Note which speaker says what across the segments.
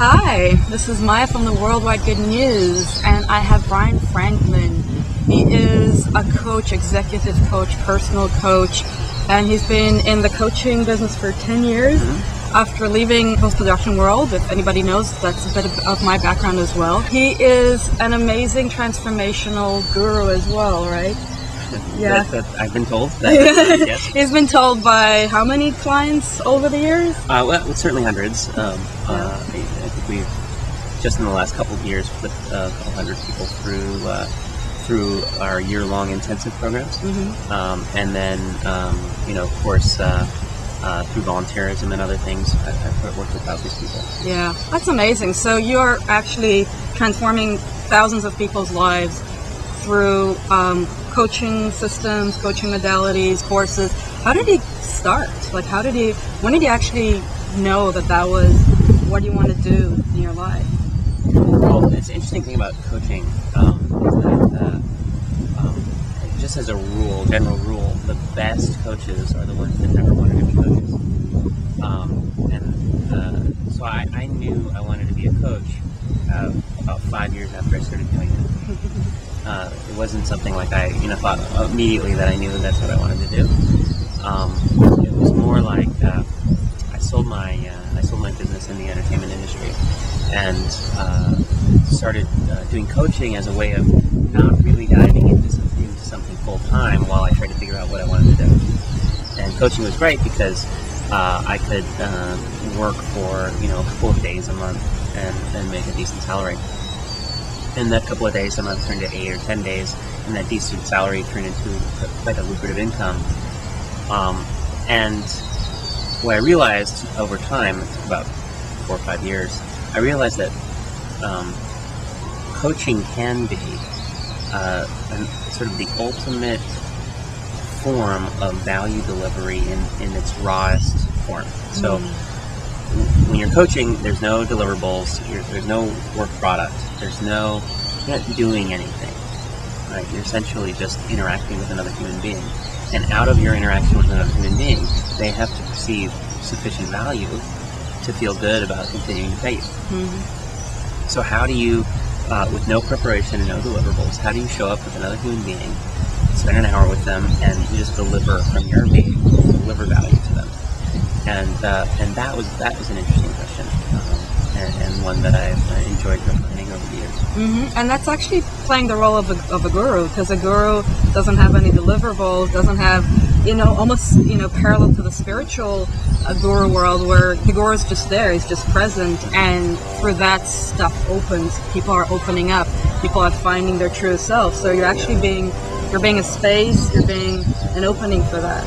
Speaker 1: Hi, this is Maya from the Worldwide Good News, and I have Bryan Franklin. He is a coach, executive coach, personal coach, and he's been in the coaching business for 10 years. After leaving post-production world, if anybody knows, that's a bit of my background as well. He is an amazing transformational guru as well, right?
Speaker 2: Yeah, I've been told that. Yes.
Speaker 1: He's been told by how many clients over the years?
Speaker 2: Well, certainly hundreds. I think we've just in the last couple of years put a couple hundred people through our year-long intensive programs, and then of course through volunteerism and other things, I've worked with thousands of people.
Speaker 1: Yeah, that's amazing. So you're actually transforming thousands of people's lives through coaching systems, coaching modalities, courses. How did he start? Like, when did he actually know that was what you want to do in your life?
Speaker 2: Well, it's an interesting thing about coaching is that just as a rule, general rule, the best coaches are the ones that never wanted to be coaches. So I knew I wanted to be a coach about 5 years after I started doing it. It wasn't something like I thought immediately that I knew that's what I wanted to do. It was more like I sold my business in the entertainment industry and started doing coaching as a way of not really diving into something full time while I tried to figure out what I wanted to do. And coaching was great because I could work for a couple of days a month and make a decent salary. And that couple of days a month turned to 8 or 10 days, and that decent salary turned into quite a lucrative income. And what I realized over time, it took about 4 or 5 years, I realized that coaching can be sort of the ultimate form of value delivery in its rawest form. So when you're coaching, there's no deliverables, there's no work product, you're not doing anything, right? You're essentially just interacting with another human being. And out of your interaction with another human being, they have to perceive sufficient value to feel good about continuing to pay you. So how do you, with no preparation and no deliverables, how do you show up with another human being, spend an hour with them, and you just deliver from your being, deliver value to them? And that was an interesting question, and one that I've enjoyed refining over the years.
Speaker 1: And that's actually playing the role of a guru, because a guru doesn't have any deliverables, doesn't have, almost, parallel to the spiritual guru world, where the guru is just there, he's just present, and through that stuff opens, people are opening up, people are finding their true self. So you're actually being a space, you're being an opening for that.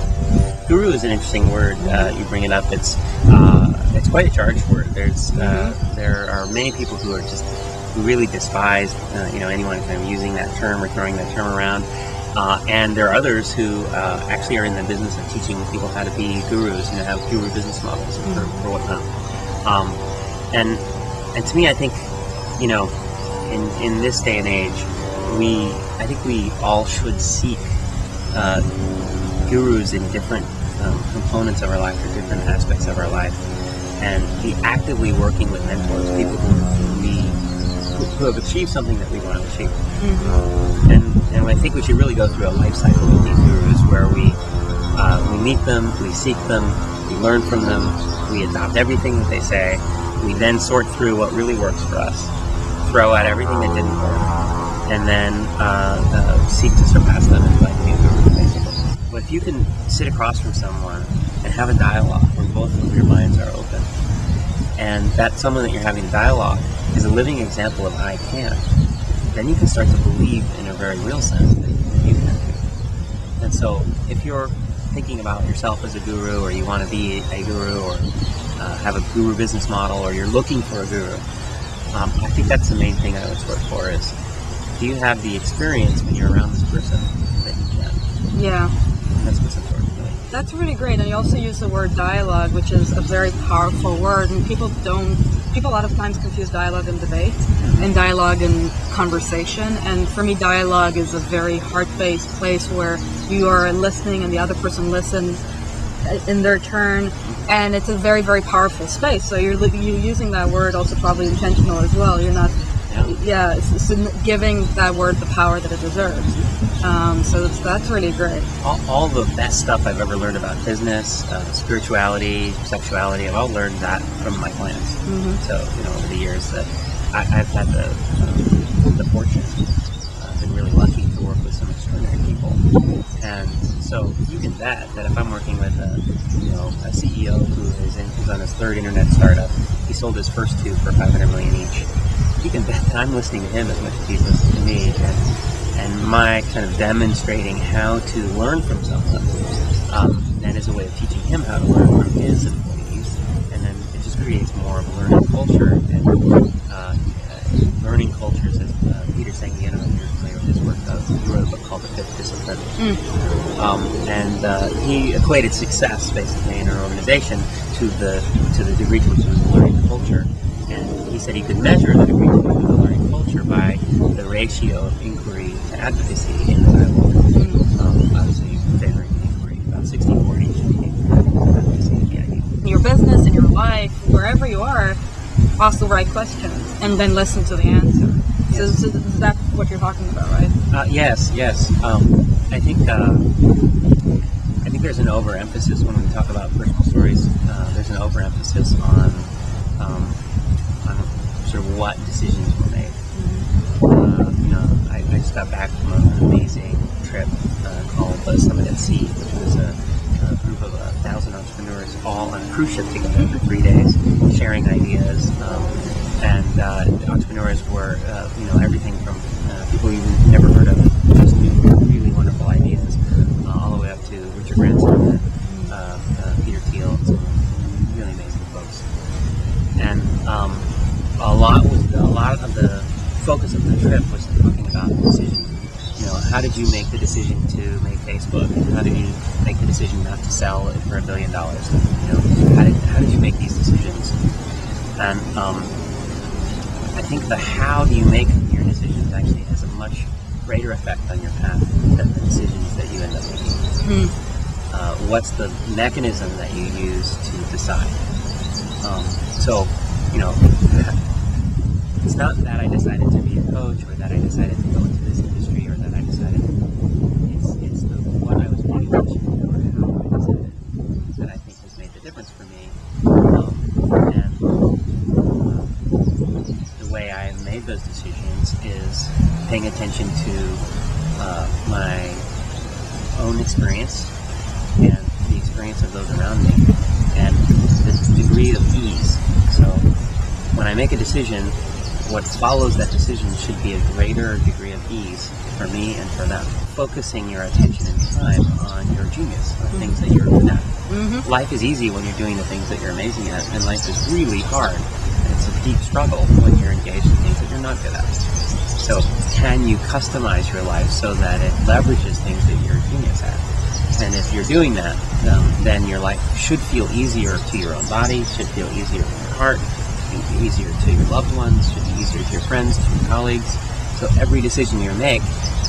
Speaker 2: Guru is an interesting word. You bring it up. It's quite a charged word. There are many people who really despise anyone kind of using that term or throwing that term around, and there are others who actually are in the business of teaching people how to be gurus, have guru business models for whatnot. And to me, I think in this day and age, I think we all should seek gurus in different components of our life or different aspects of our life, and be actively working with mentors, people who have achieved something that we want to achieve. And I think we should really go through a life cycle with these gurus, where we meet them, we seek them, we learn from them, we adopt everything that they say, we then sort through what really works for us, throw out everything that didn't work, and then seek to surpass them and find new gurus, basically. But if you can sit across from someone and have a dialogue where both of your minds are open, and that someone that you're having a dialogue is a living example of I can, then you can start to believe in a very real sense that you can too. And so if you're thinking about yourself as a guru, or you want to be a guru, or have a guru business model, or you're looking for a guru, I think that's the main thing I would sort for is, do you have the experience when you're around this person that you can?
Speaker 1: Yeah.
Speaker 2: That's what's important to me.
Speaker 1: That's really great. And you also use the word dialogue, which is a very powerful word. And people a lot of times confuse dialogue and debate, and dialogue and conversation. And for me, dialogue is a very heart-based place where you are listening and the other person listens. in their turn, and it's a very, very powerful space. So you're using that word also probably intentional as well. You're not, it's giving that word the power that it deserves. So that's really great.
Speaker 2: All the best stuff I've ever learned about business, spirituality, sexuality, I've all learned that from my clients. So, over the years that I've had the fortune, I've been really lucky to work with some extraordinary people. And so you can bet that if I'm working with a CEO who's on his third internet startup, he sold his first two for $500 million each. You can bet that I'm listening to him as much as he's listening to me, and my kind of demonstrating how to learn from someone, then is a way of teaching him how to learn from his employees, and then it just creates more of a learning culture. And learning cultures, as Peter Senge, if you're familiar with his work, he wrote a book called The Fifth Discipline, and he equated success basically in our organization to the degree to which it was a learning culture. And he said he could measure the degree to which it was a learning culture by the ratio of inquiry to advocacy in the dialogue. Obviously, favoring inquiry, about 60-40 should be advocacy and the idea.
Speaker 1: In your business, in your life, wherever you are, ask the right questions and then listen to the answer.
Speaker 2: Yes.
Speaker 1: So that's what you're talking about, right?
Speaker 2: Yes. I think there's an overemphasis when we talk about personal stories. There's an overemphasis on sort of what decisions were made. I just got back from an amazing trip called the Summit at Sea, which was a group of 1,000 entrepreneurs all on a cruise ship together for 3 days, sharing ideas. And entrepreneurs were, everything from people you've never heard of, just new, really wonderful ideas, all the way up to Richard Branson and Peter Thiel, and some really amazing folks. And a lot of the focus of the trip was talking about decisions. How did you make the decision to make Facebook? How did you make the decision not to sell it for $1 billion? How did you make these decisions? And I think the how do you make your decisions actually has a much greater effect on your path than the decisions that you end up making. What's the mechanism that you use to decide? It's not that I decided to be a coach, or that I decided to go into this industry, or that I decided it's what I was paying attention to, or how I decided, that I think has made the difference for me. And the way I made those decisions is paying attention to my own experience and the experience of those around me, and the degree of ease. So when I make a decision, what follows that decision should be a greater degree of ease for me and for them. Focusing your attention and time on your genius, on things that you're good at. Life is easy when you're doing the things that you're amazing at, and life is really hard. And it's a deep struggle when you're engaged in things that you're not good at. So can you customize your life so that it leverages things that you're a genius at? And if you're doing that, then your life should feel easier to your own body, should feel easier to your heart, should be easier to your loved ones, should be easier to your friends, to your colleagues. So every decision you make,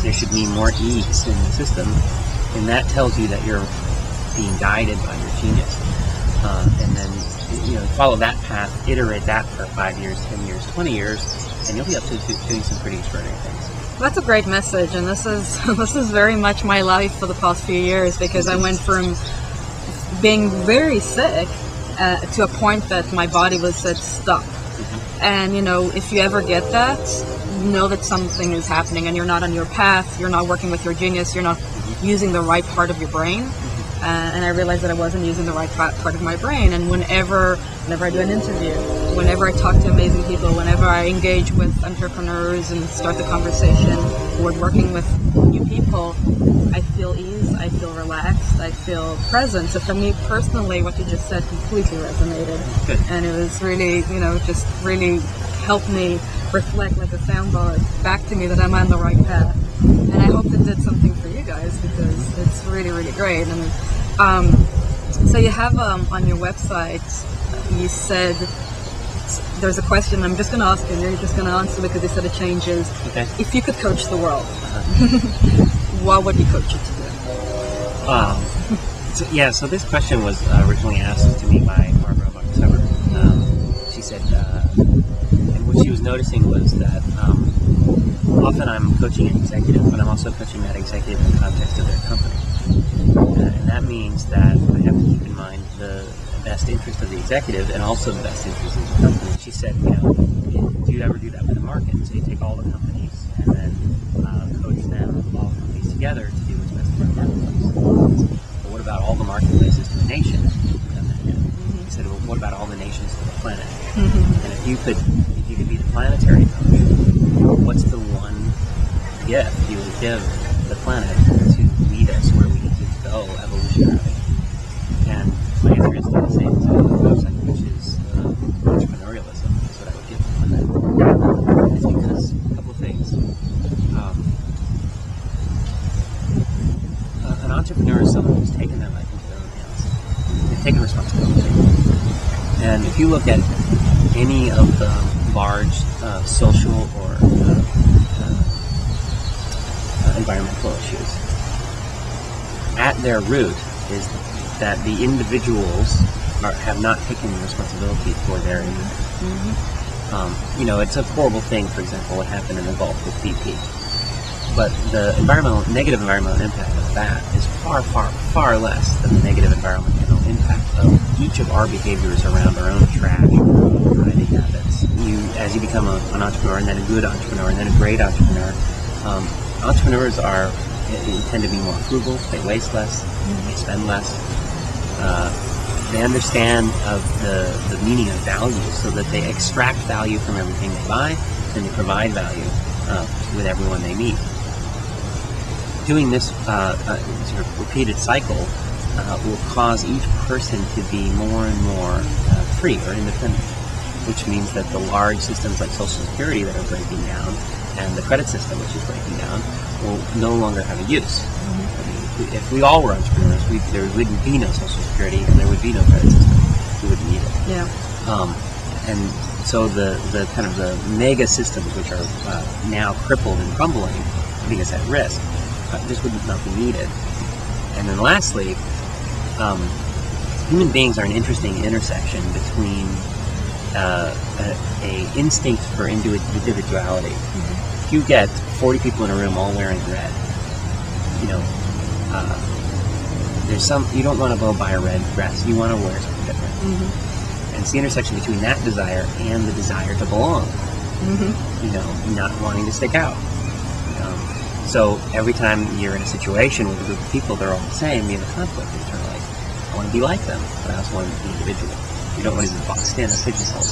Speaker 2: there should be more ease in the system, and that tells you that you're being guided by your genius. And then, follow that path, iterate that for 5 years, 10 years, 20 years, and you'll be up to doing some pretty extraordinary things.
Speaker 1: That's a great message, and this is very much my life for the past few years, because I went from being very sick to a point that my body was said stop. And if you ever get that, know that something is happening and you're not on your path, you're not working with your genius, you're not using the right part of your brain. And I realized that I wasn't using the right part of my brain. And whenever I do an interview, whenever I talk to amazing people, whenever I engage with entrepreneurs and start the conversation, or working with new people, I feel ease, I feel relaxed, I feel present. So for me personally, what you just said completely resonated.
Speaker 2: Good.
Speaker 1: And it was really, just really helped me reflect like a soundbar back to me that I'm on the right path. And I hope it did something for you guys, because it's really, really great. And so you have on your website, you said, there's a question I'm just going to ask you, and you're just going to answer because you said it changes.
Speaker 2: Okay.
Speaker 1: If you could coach the world, what would you coach it to do?
Speaker 2: So this question was originally asked to me by Barbara Buck-Sever. She said, and what she was noticing was that often I'm coaching an executive, but I'm also coaching that executive in the context of their company. And that means that I have to keep in mind the best interest of the executive and also the best interest of the company. She said, do you ever do that with the market? So you take all the companies and then coach them, all companies together, to do what's best for the marketplace. But what about all the marketplaces to a nation? He said, well, what about all the nations to the planet? And if you could be the planetary coach, what's the one gift you would give the planet to lead us where we need to go evolutionarily? And my answer is still the same as the website, which is entrepreneurialism. That's what I would give the planet. It's because a couple of things. An entrepreneur is someone who's taken their life into their own hands. They've taken responsibility. And if you look at any of the large social or environmental issues, at their root is that the individuals have not taken responsibility for their impact. It's a horrible thing, for example, what happened in the Gulf with BP. But the negative environmental impact of that is far, far, far less than the negative environmental impact of each of our behaviors around our own trash, driving habits. As you become an entrepreneur, and then a good entrepreneur, and then a great entrepreneur, entrepreneurs tend to be more frugal. They waste less. They spend less. They understand of the meaning of value, so that they extract value from everything they buy, and they provide value with everyone they meet. Doing this sort of repeated cycle will cause each person to be more and more free or independent, which means that the large systems like Social Security that are breaking down and the credit system, which is breaking down, will no longer have a use. I mean, if we all were entrepreneurs, there wouldn't be no Social Security and there would be no credit system. We wouldn't need it.
Speaker 1: Yeah.
Speaker 2: And so the kind of the mega systems which are now crippled and crumbling, putting us at risk, just would not be needed. And then lastly, human beings are an interesting intersection between a instinct for individuality. If you get 40 people in a room all wearing red, you don't want to go buy a red dress. You want to wear something different. And it's the intersection between that desire and the desire to belong. Not wanting to stick out. So every time you're in a situation with a group of people, they're all the same, you have a conflict internally. I want to be like them, but I also want to be individual. You don't want to be boxed in or pigeonholed.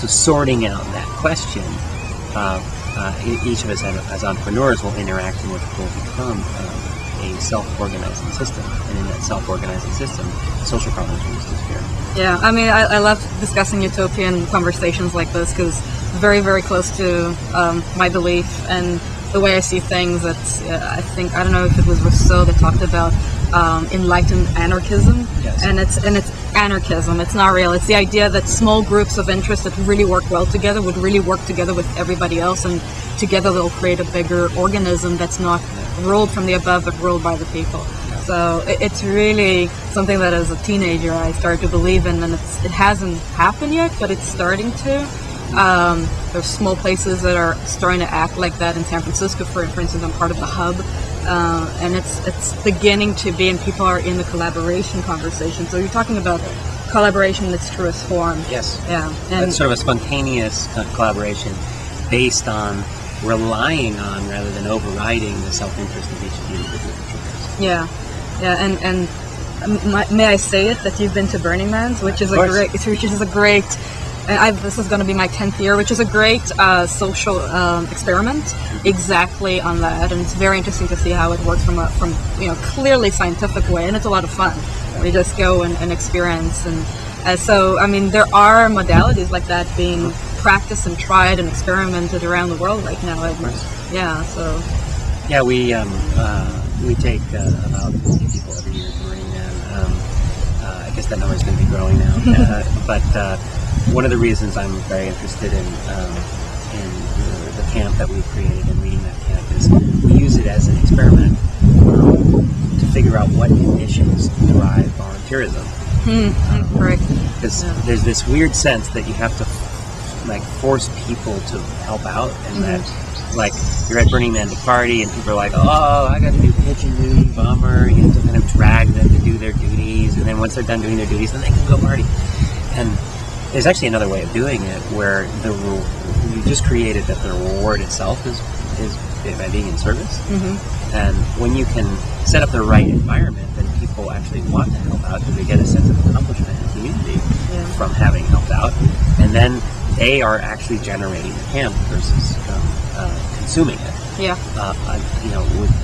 Speaker 2: So sorting out that question, each of us as entrepreneurs will interact and will become a self-organizing system. And in that self-organizing system, social problems will disappear.
Speaker 1: Yeah, I mean, I love discussing utopian conversations like this because it's very, very close to my belief and the way I see things. It's, I don't know if it was Rousseau that talked about enlightened anarchism.
Speaker 2: Yes.
Speaker 1: And it's anarchism. It's not real. It's the idea that small groups of interest that really work well together would really work together with everybody else, and together they'll create a bigger organism that's not ruled from the above but ruled by the people. So it's really something that as a teenager I started to believe in, and it hasn't happened yet, but it's starting to. There's small places that are starting to act like that in San Francisco, for instance. I'm part of the hub, and it's beginning to be, and people are in the collaboration conversation. So you're talking about collaboration in its truest form.
Speaker 2: Yes.
Speaker 1: Yeah. And
Speaker 2: that's sort of a spontaneous collaboration based on relying on rather than overriding the self-interest of each of the individual contributors.
Speaker 1: Yeah. Yeah. And may I say it that you've been to Burning Man's, which is a great. This is going to be my 10th year, which is a great social experiment exactly on that, and it's very interesting to see how it works from clearly scientific way, and it's a lot of fun. We just go and experience, and so I mean there are modalities like that being practiced and tried and experimented around the world right now.
Speaker 2: We take about 50 people every year to Burning Man. I guess that number is going to be growing now, but. One of the reasons I'm very interested in the camp that we've created and leading that camp is we use it as an experiment to figure out what conditions drive volunteerism.
Speaker 1: Right.
Speaker 2: Because there's this weird sense that you have to like force people to help out, and that like you're at Burning Man to party and people are like, oh, I got to do kitchen duty, bummer. You have to kind of drag them to do their duties, and then once they're done doing their duties, then they can go party. And there's actually another way of doing it where you just created that the reward itself is by being in service. And when you can set up the right environment, then people actually want to help out because they get a sense of accomplishment and community from having helped out, and then they are actually generating the camp versus consuming it.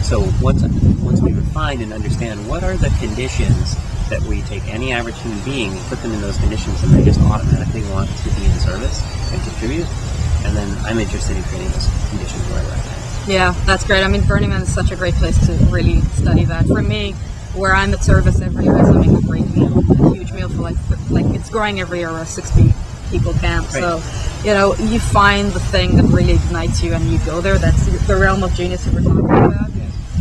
Speaker 2: So once we refine and understand what are the conditions that we take any average human being and put them in those conditions, and they just automatically want to be in service and contribute, and then I'm interested in creating those conditions where we're at.
Speaker 1: Yeah, that's great. I mean, Burning Man is such a great place to really study that. For me, where I'm at service every year is having a great meal, a huge meal for like it's growing every year, a 60 people camp.
Speaker 2: Right.
Speaker 1: So, you find the thing that really ignites you, and you go there. That's the realm of genius you were talking about.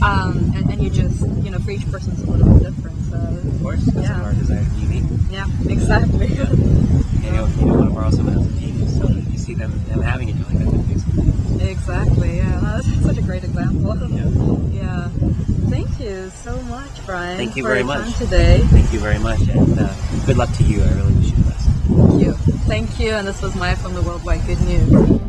Speaker 1: And you just, for each person it's a little bit different. So,
Speaker 2: of course, that's our desire to be unique.
Speaker 1: Yeah, exactly.
Speaker 2: You don't want to borrow someone else's genius, so you see them having it, you're like, that's going to do something.
Speaker 1: Exactly, yeah. That's such a great example.
Speaker 2: Yeah.
Speaker 1: Thank you so much, Bryan.
Speaker 2: Thank you
Speaker 1: for
Speaker 2: very
Speaker 1: your
Speaker 2: much.
Speaker 1: time today.
Speaker 2: Thank you very much, and good luck to you. I really wish you the best.
Speaker 1: Thank you. Thank you, and this was Maya from the Worldwide Good News.